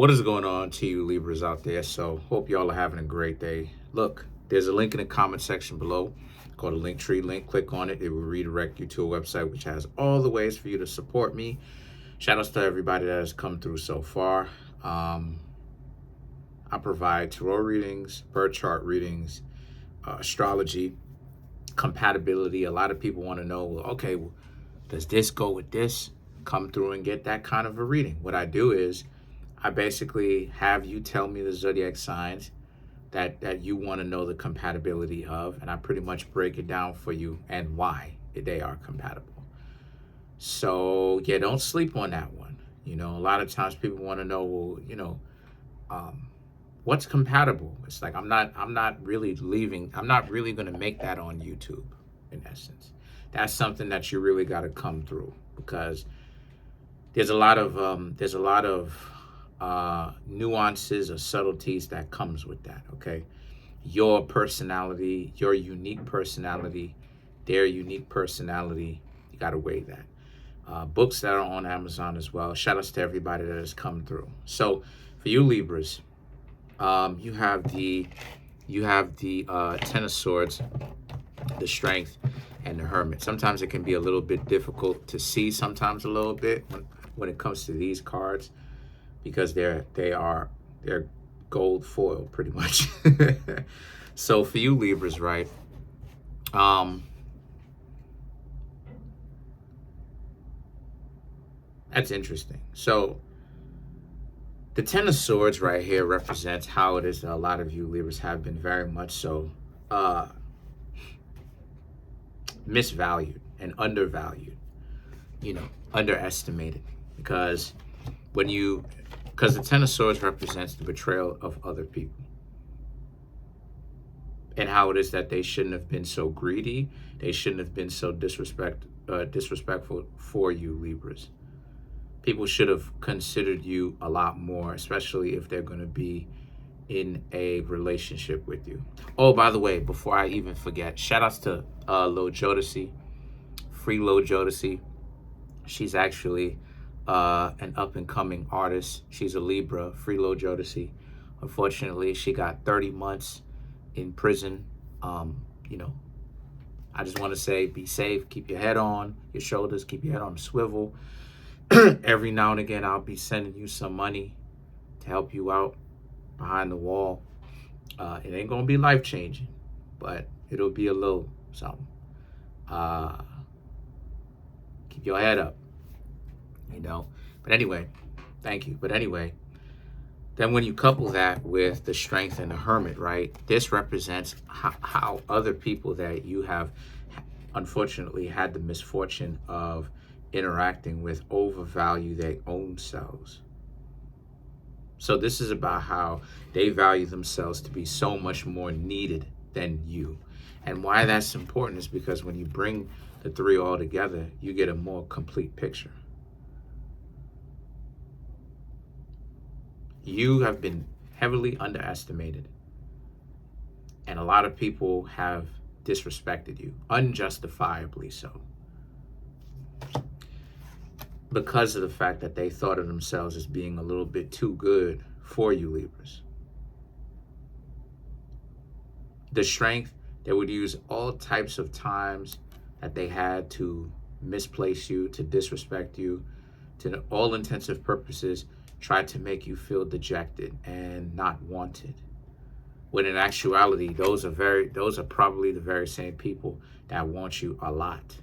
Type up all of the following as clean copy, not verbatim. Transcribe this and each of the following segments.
What is going on to you Libras out there? So hope y'all are having a great day. Look, there's a link in the comment section below called a Linktree link. Click on it. It will redirect you to a website which has all the ways for you to support me. Shout outs to everybody that has come through so far. I provide tarot readings, birth chart readings, astrology, compatibility. A lot of people want to know, well, okay, well, does this go with this? Come through and get that kind of a reading. What I do is I basically have you tell me the zodiac signs that you want to know the compatibility of, and I pretty much break it down for you and why they are compatible. So yeah, don't sleep on that one. You know, a lot of times people want to know, well, what's compatible? It's like I'm not really going to make that on YouTube. In essence, that's something that you really got to come through, because there's a lot of nuances or subtleties that comes with that. Okay, your personality, your unique personality, their unique personality, you got to weigh that. Books that are on Amazon as well. Shout outs to everybody that has come through. So for you Libras, you have the Ten of Swords, the Strength, and the Hermit. Sometimes it can be a little bit difficult to see, sometimes a little bit when it comes to these cards, because they're gold foil pretty much. So for you Libras, right? That's interesting. So the Ten of Swords right here represents how it is that a lot of you Libras have been very much so misvalued and undervalued, underestimated, because the Ten of Swords represents the betrayal of other people, and how it is that they shouldn't have been so greedy, they shouldn't have been so disrespectful for you Libras. People should have considered you a lot more, especially if they're going to be in a relationship with you. Oh, by the way, before I even forget, shout outs to Lil Jodeci, Free Lil Jodeci. She's actually an up-and-coming artist. She's a Libra, Free Lil Jodeci. Unfortunately, she got 30 months in prison. I just want to say, be safe, keep your head on your shoulders, keep your head on a swivel. Every now and again, I'll be sending you some money to help you out behind the wall. It ain't gonna be life-changing, but it'll be a little something. Keep your head up, But anyway, thank you. But anyway, then when you couple that with the Strength and the Hermit, right? This represents how other people that you have unfortunately had the misfortune of interacting with overvalue their own selves. So this is about how they value themselves to be so much more needed than you. And why that's important is because when you bring the three all together, you get a more complete picture. You have been heavily underestimated, and a lot of people have disrespected you, unjustifiably so, because of the fact that they thought of themselves as being a little bit too good for you Libras. The Strength, they would use all types of times that they had to misplace you, to disrespect you, to all intensive purposes, try to make you feel dejected and not wanted. When in actuality, those are probably the very same people that want you a lot.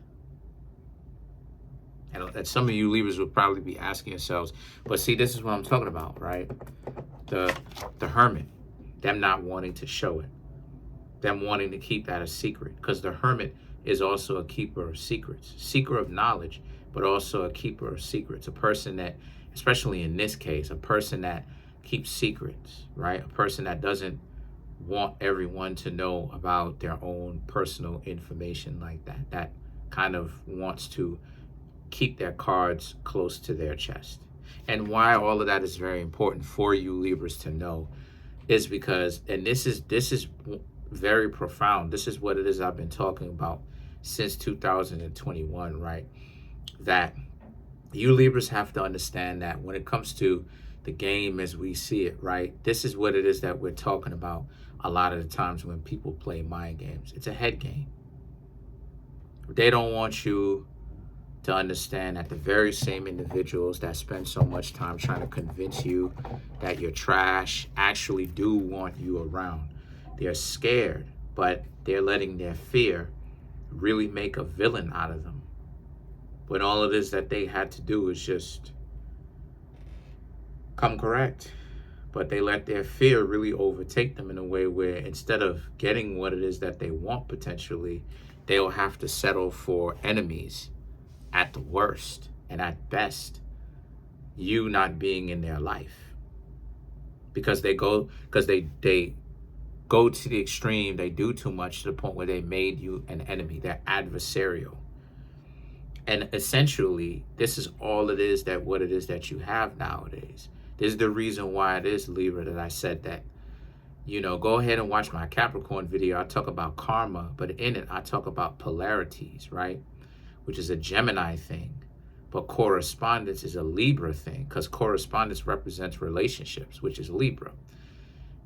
And some of you Libras would probably be asking yourselves, but see, this is what I'm talking about, right? The Hermit, them not wanting to show it, them wanting to keep that a secret, because the Hermit is also a keeper of secrets, seeker of knowledge, but also a keeper of secrets, a person that, especially in this case, a person that keeps secrets, right? A person that doesn't want everyone to know about their own personal information like that, that kind of wants to keep their cards close to their chest. And why all of that is very important for you Libras to know is because, and this is very profound, this is what it is I've been talking about since 2021, right? That you Libras have to understand that when it comes to the game as we see it, right? This is what it is that we're talking about a lot of the times when people play mind games. It's a head game. They don't want you to understand that the very same individuals that spend so much time trying to convince you that you're trash actually do want you around. They're scared, but they're letting their fear really make a villain out of them. When all it is that they had to do is just come correct. But they let their fear really overtake them in a way where instead of getting what it is that they want potentially, they'll have to settle for enemies at the worst, and at best, you not being in their life. Because they go to the extreme, they do too much to the point where they made you an enemy. They're adversarial. And essentially, this is all it is that what it is that you have nowadays. This is the reason why it is, Libra, that I said that, go ahead and watch my Capricorn video. I talk about karma, but in it, I talk about polarities, right? Which is a Gemini thing. But correspondence is a Libra thing, because correspondence represents relationships, which is Libra.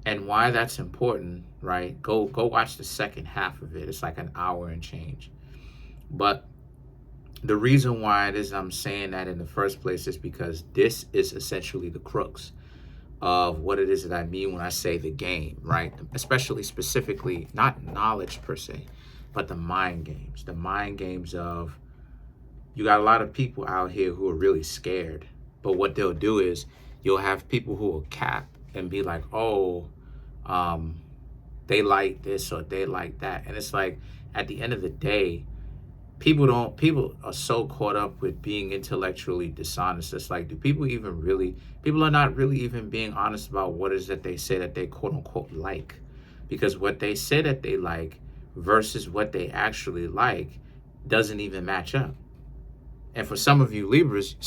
And why that's important, right? Go watch the second half of it. It's like an hour and change. But the reason why it is I'm saying that in the first place is because this is essentially the crux of what it is that I mean when I say the game, right? Especially specifically, not knowledge per se, but the mind games. The mind games of, you got a lot of people out here who are really scared. But what they'll do is you'll have people who will cap and be like, oh, they like this or they like that. And it's like, at the end of the day, people are so caught up with being intellectually dishonest. It's like, people are not really even being honest about what it is that they say that they quote unquote like. Because what they say that they like versus what they actually like doesn't even match up. And for some of you Libras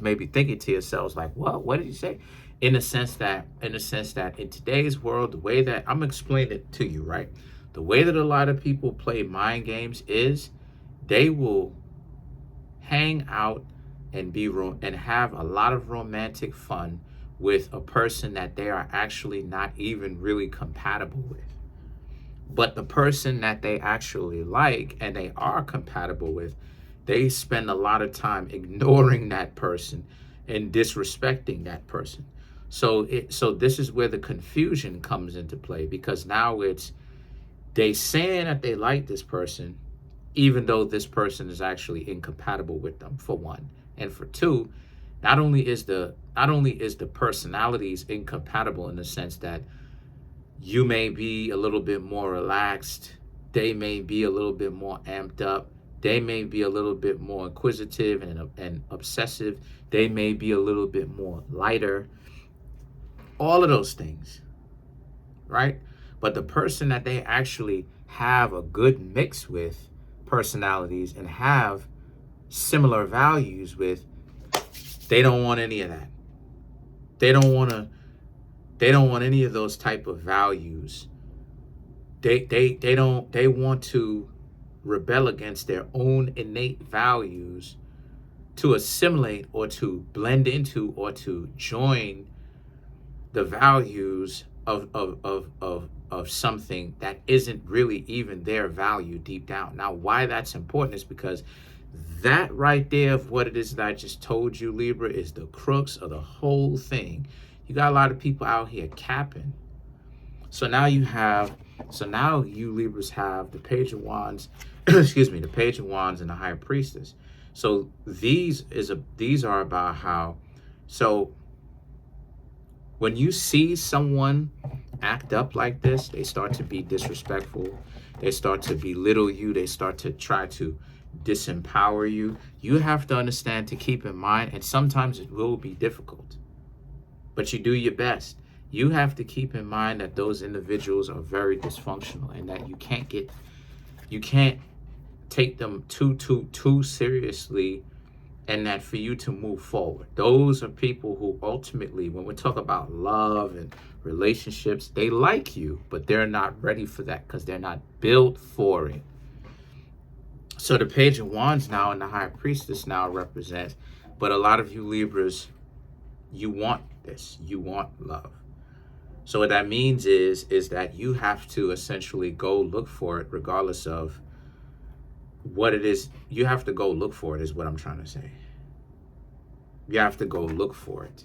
may be thinking to yourselves like, what did you say? In the sense that in today's world, the way that I'm explaining it to you, right? The way that a lot of people play mind games is they will hang out and have a lot of romantic fun with a person that they are actually not even really compatible with. But the person that they actually like and they are compatible with, they spend a lot of time ignoring that person and disrespecting that person. So this is where the confusion comes into play, because now they saying that they like this person, even though this person is actually incompatible with them, for one. And for two, not only is the personalities incompatible in the sense that you may be a little bit more relaxed, they may be a little bit more amped up, they may be a little bit more inquisitive and obsessive, they may be a little bit more lighter, all of those things, right? But the person that they actually have a good mix with personalities and have similar values with, they don't want any of that. They don't want any of those type of values. They want to rebel against their own innate values to assimilate or to blend into or to join the values of something that isn't really even their value deep down. Now, why that's important is because that right there of what it is that I just told you, Libra, is the crux of the whole thing. You got a lot of people out here capping. So now you Libras have the Page of Wands, the Page of Wands and the High Priestess. So these are about how, so when you see someone act up like this, they start to be disrespectful, they start to belittle you, they start to try to disempower you. You have to understand to keep in mind, and sometimes it will be difficult, but you do your best. You have to keep in mind that those individuals are very dysfunctional and that you can't take them too seriously, and that for you to move forward. Those are people who ultimately, when we talk about love and relationships, they like you, but they're not ready for that because they're not built for it. So the Page of Wands now and the High Priestess now represents, but a lot of you Libras, you want this. You want love. So what that means is that you have to essentially go look for it regardless of what it is. You have to go look for it is what I'm trying to say. You have to go look for it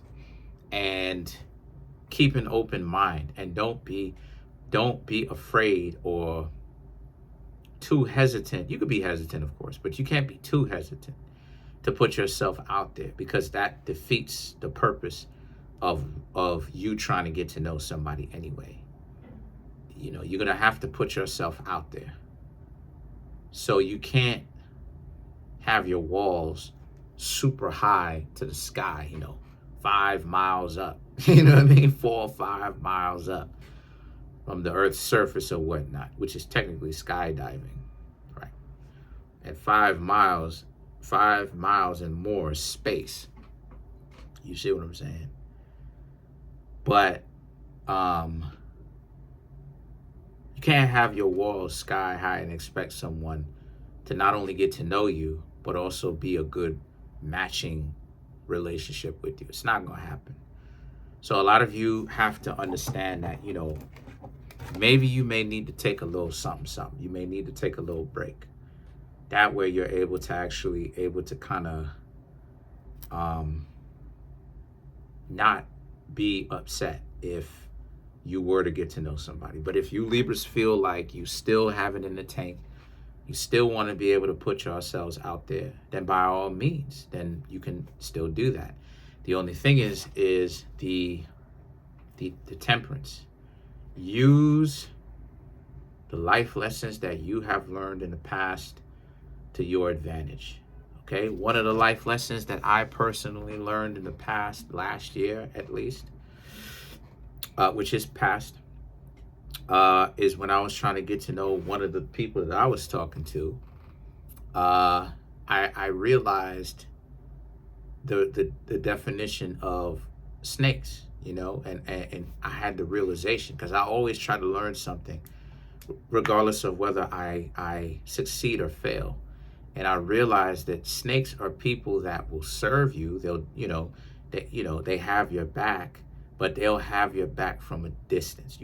and keep an open mind, and don't be afraid or too hesitant. You could be hesitant, of course, but you can't be too hesitant to put yourself out there, because that defeats the purpose of you trying to get to know somebody anyway. You know, you're going to have to put yourself out there. So you can't have your walls super high to the sky, 5 miles up, you know what I mean? 4 or 5 miles up from the Earth's surface or whatnot, which is technically skydiving, right? At 5 miles and more space. You see what I'm saying? But you can't have your walls sky high and expect someone to not only get to know you, but also be a good matching relationship with you. It's not going to happen. So a lot of you have to understand that, maybe you may need to take a little something. You may need to take a little break. That way you're able to kind of not be upset if you were to get to know somebody. But if you Libras feel like you still have it in the tank, you still want to be able to put yourselves out there, then by all means, then you can still do that. The only thing is the temperance. Use the life lessons that you have learned in the past to your advantage. Okay, one of the life lessons that I personally learned in the past, last year at least, which is past, is when I was trying to get to know one of the people that I was talking to. I realized the definition of snakes, and I had the realization, because I always try to learn something, regardless of whether I succeed or fail. And I realized that snakes are people that will serve you. They'll, they have your back, but they'll have your back from a distance.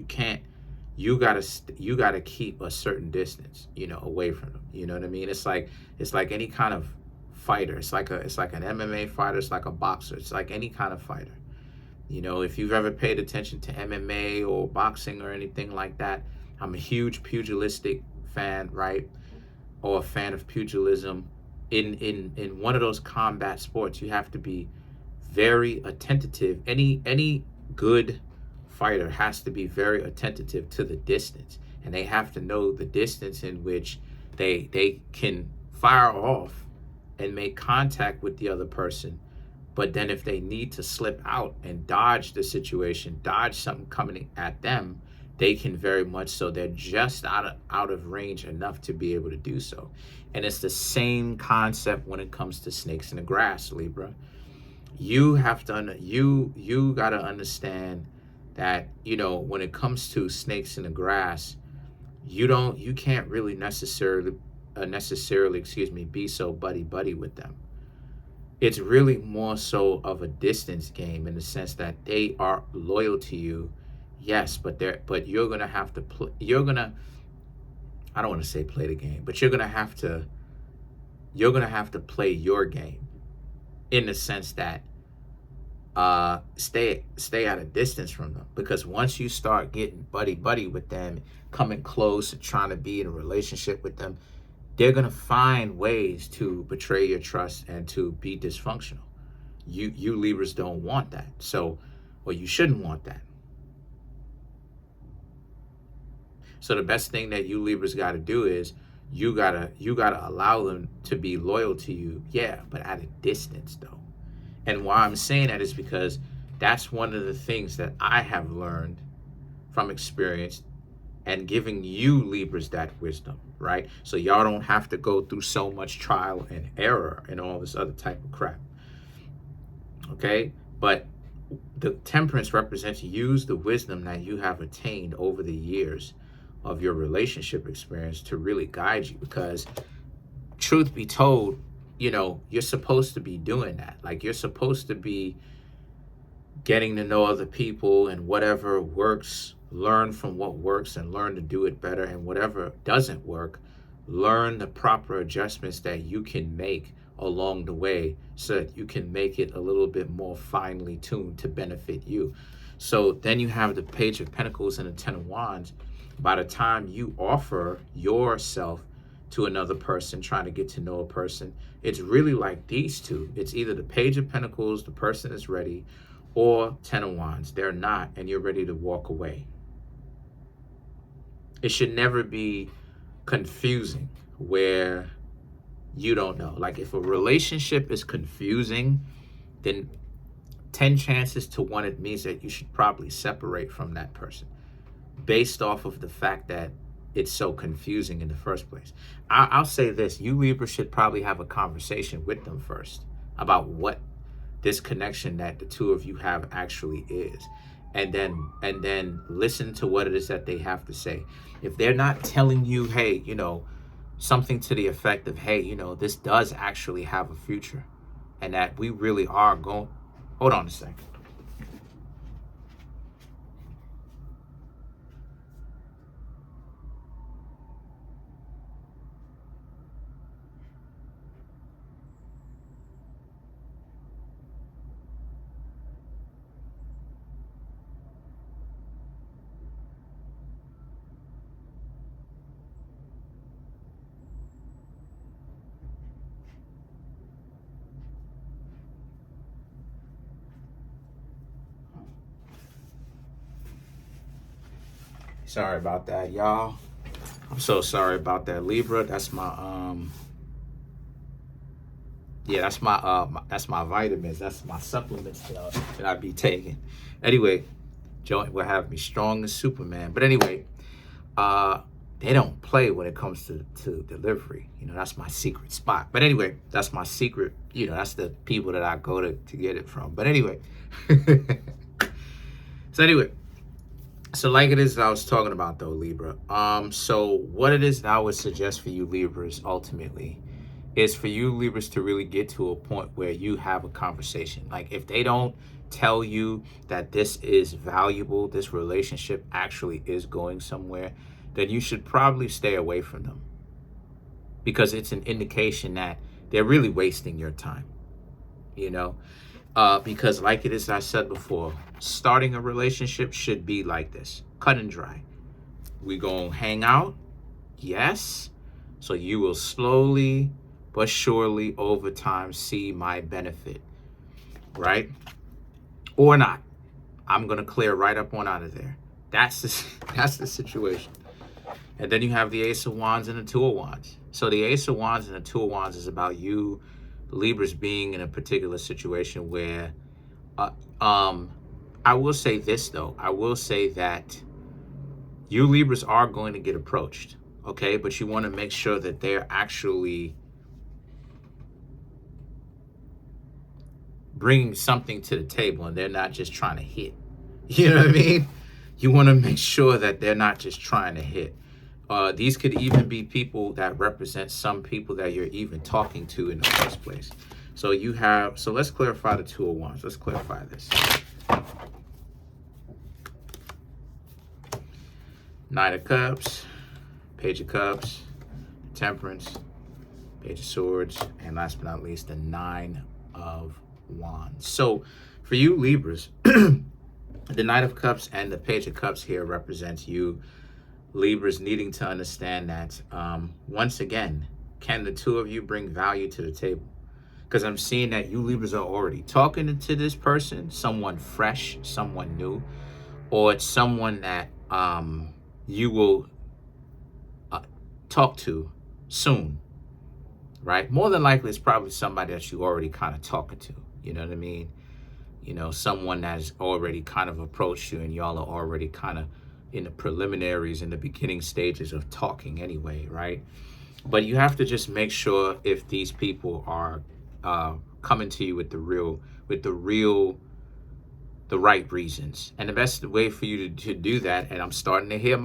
You gotta keep a certain distance, away from them. You know what I mean? It's like any kind of fighter. It's like an MMA fighter. It's like a boxer. It's like any kind of fighter. If you've ever paid attention to MMA or boxing or anything like that, I'm a huge pugilistic fan, right? Or a fan of pugilism. In one of those combat sports, you have to be very attentive. Any good fighter has to be very attentive to the distance, and they have to know the distance in which they can fire off and make contact with the other person. But then if they need to slip out and dodge the situation, dodge something coming at them, they can very much so. They're just out of range enough to be able to do so. And it's the same concept when it comes to snakes in the grass, Libra. You have to you got to understand that, when it comes to snakes in the grass, you can't really necessarily be so buddy with them. It's really more so of a distance game, in the sense that they are loyal to you. Yes, but you're gonna have to play. I don't want to say play the game, but you're gonna have to play your game, in the sense that stay at a distance from them. Because once you start getting buddy with them, coming close and trying to be in a relationship with them, they're gonna find ways to betray your trust and to be dysfunctional. You Libras don't want that. So, or you shouldn't want that. So the best thing that you Libras got to do is you gotta allow them to be loyal to you, yeah, but at a distance though. And why I'm saying that is because that's one of the things that I have learned from experience, and giving you Libras that wisdom, right? So y'all don't have to go through so much trial and error and all this other type of crap. Okay? But the temperance represents, use the wisdom that you have attained over the years of your relationship experience to really guide you. Because truth be told, you're supposed to be doing that. Like, you're supposed to be getting to know other people, and whatever works, learn from what works and learn to do it better. And whatever doesn't work, learn the proper adjustments that you can make along the way so that you can make it a little bit more finely tuned to benefit you. So then you have the Page of Pentacles and the Ten of Wands. By the time you offer yourself to another person, trying to get to know a person, it's really like these two. It's either the Page of Pentacles, the person is ready, or Ten of Wands. They're not, and you're ready to walk away. It should never be confusing where you don't know. Like if a relationship is confusing, then 10 chances to 1 it means that you should probably separate from that person based off of the fact that it's so confusing in the first place. I'll say this, you Libra should probably have a conversation with them first about what this connection that the two of you have actually is, and then listen to what it is that they have to say. If they're not telling you, hey, something to the effect of, hey, this does actually have a future, and that we really are going, hold on a second. Sorry about that, y'all. I'm so sorry about that, Libra. That's my that's my vitamins. That's my supplements that I be taking. Anyway, joint will have me strong as Superman. But anyway, they don't play when it comes to delivery. That's my secret spot. But anyway, that's my secret. That's the people that I go to get it from. But anyway, so like it is I was talking about though, Libra. So what it is that I would suggest for you Libras ultimately is for you Libras to really get to a point where you have a conversation. Like if they don't tell you that this is valuable, this relationship actually is going somewhere, then you should probably stay away from them, because it's an indication that they're really wasting your time, because like it is I said before, starting a relationship should be like this, cut and dry. We gonna hang out, yes, so you will slowly but surely over time see my benefit, right? Or not. I'm gonna clear right up on out of there. That's the situation. And then you have the Ace of Wands and the Two of Wands. So the Ace of Wands and the Two of Wands is about you Libras being in a particular situation where I will say this though. I will say that you Libras are going to get approached, okay? But you want to make sure that they're actually bringing something to the table and they're not just trying to hit. You know what I mean? You want to make sure that they're not just trying to hit. These could even be people that represent some people that you're even talking to in the first place. So let's clarify the Two of Wands. Let's clarify this. Knight of Cups, Page of Cups, Temperance, Page of Swords, and last but not least, the Nine of Wands. So for you Libras, the Knight of Cups and the Page of Cups here represents you Libras needing to understand that once again, can the two of you bring value to the table? Because I'm seeing that you Libras are already talking to this person, someone fresh, someone new, or it's someone that you will talk to soon, right? More than likely, it's probably somebody that you already kind of talking to. You know what I mean? Someone that's already kind of approached you and y'all are already kind of in the preliminaries, in the beginning stages of talking anyway, right? But you have to just make sure if these people are coming to you with the right reasons. And the best way for you to do that, and I'm starting to hear,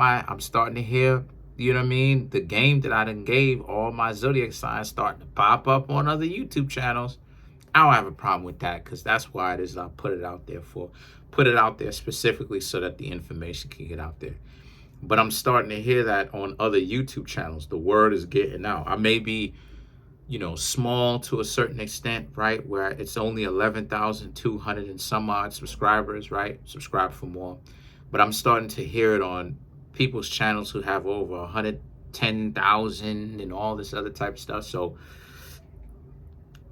you know what I mean, the game that I done gave all my zodiac signs starting to pop up on other YouTube channels. I don't have a problem with that, because that's why it is I put it out there for. Put it out there specifically so that the information can get out there. But I'm starting to hear that on other YouTube channels. The word is getting out. I may be, small to a certain extent, right? Where it's only 11,200 and some odd subscribers, right? Subscribe for more. But I'm starting to hear it on people's channels who have over 110,000 and all this other type of stuff. So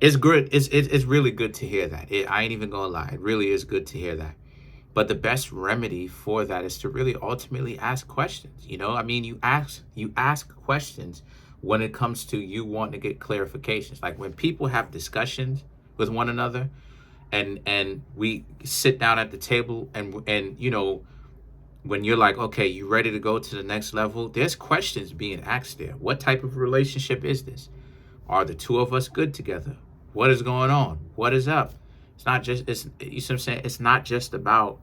it's good. It's really good to hear that. I ain't even gonna lie. It really is good to hear that. But the best remedy for that is to really ultimately ask questions. I mean, you ask questions when it comes to you wanting to get clarifications. Like when people have discussions with one another, and we sit down at the table, and when you're like, okay, you ready to go to the next level, there's questions being asked there. What type of relationship is this? Are the two of us good together? What is going on? What is up? It's not just, you see what I'm saying? It's not just about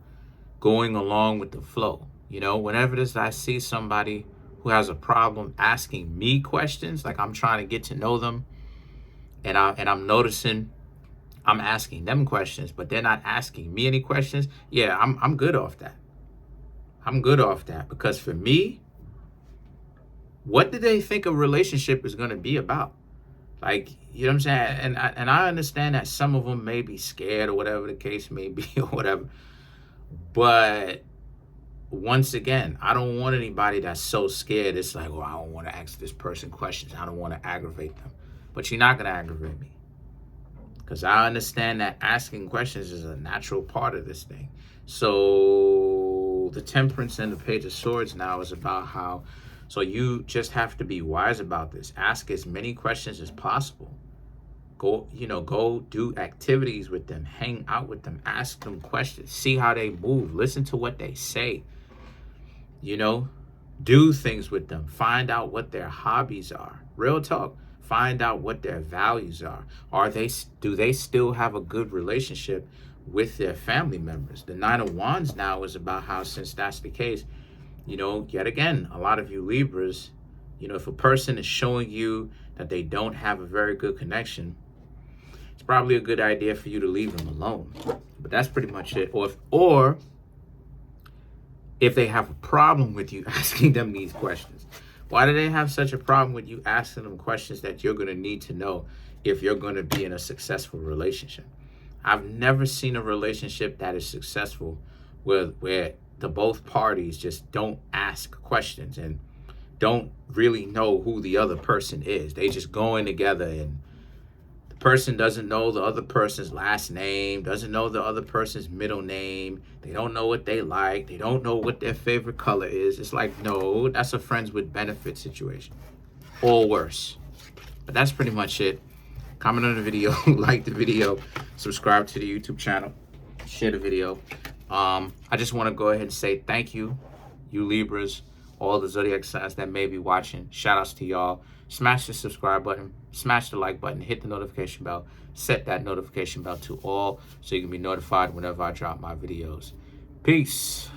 going along with the flow. Whenever I see somebody who has a problem asking me questions, like I'm trying to get to know them, and I'm noticing I'm asking them questions, but they're not asking me any questions. Yeah, I'm good off that. I'm good off that, because for me, what do they think a relationship is going to be about? Like, you know what I'm saying? And I understand that some of them may be scared or whatever the case may be or whatever. But once again, I don't want anybody that's so scared. It's like, I don't want to ask this person questions. I don't want to aggravate them. But you're not going to aggravate me, because I understand that asking questions is a natural part of this thing. So the Temperance and the Page of Swords now is about how, so you just have to be wise about this. Ask as many questions as possible. Go do activities with them, hang out with them, ask them questions, see how they move, listen to what they say, do things with them, find out what their hobbies are. Real talk. Find out what their values are. Do they still have a good relationship with their family members? The Nine of Wands now is about how, since that's the case, yet again, a lot of you Libras, if a person is showing you that they don't have a very good connection, it's probably a good idea for you to leave them alone. But that's pretty much it. Or if they have a problem with you asking them these questions, why do they have such a problem with you asking them questions that you're going to need to know if you're going to be in a successful relationship? I've never seen a relationship that is successful where the both parties just don't ask questions and don't really know who the other person is. They just go in together, and the person doesn't know the other person's last name, doesn't know the other person's middle name. They don't know what they like. They don't know what their favorite color is. It's like, no, that's a friends with benefits situation, or worse. But that's pretty much it. Comment on the video, like the video, subscribe to the YouTube channel, share the video. I just want to go ahead and say thank you, you Libras, all the zodiac signs that may be watching. Shout outs to y'all. Smash the subscribe button, smash the like button, hit the notification bell, set that notification bell to all so you can be notified whenever I drop my videos. Peace.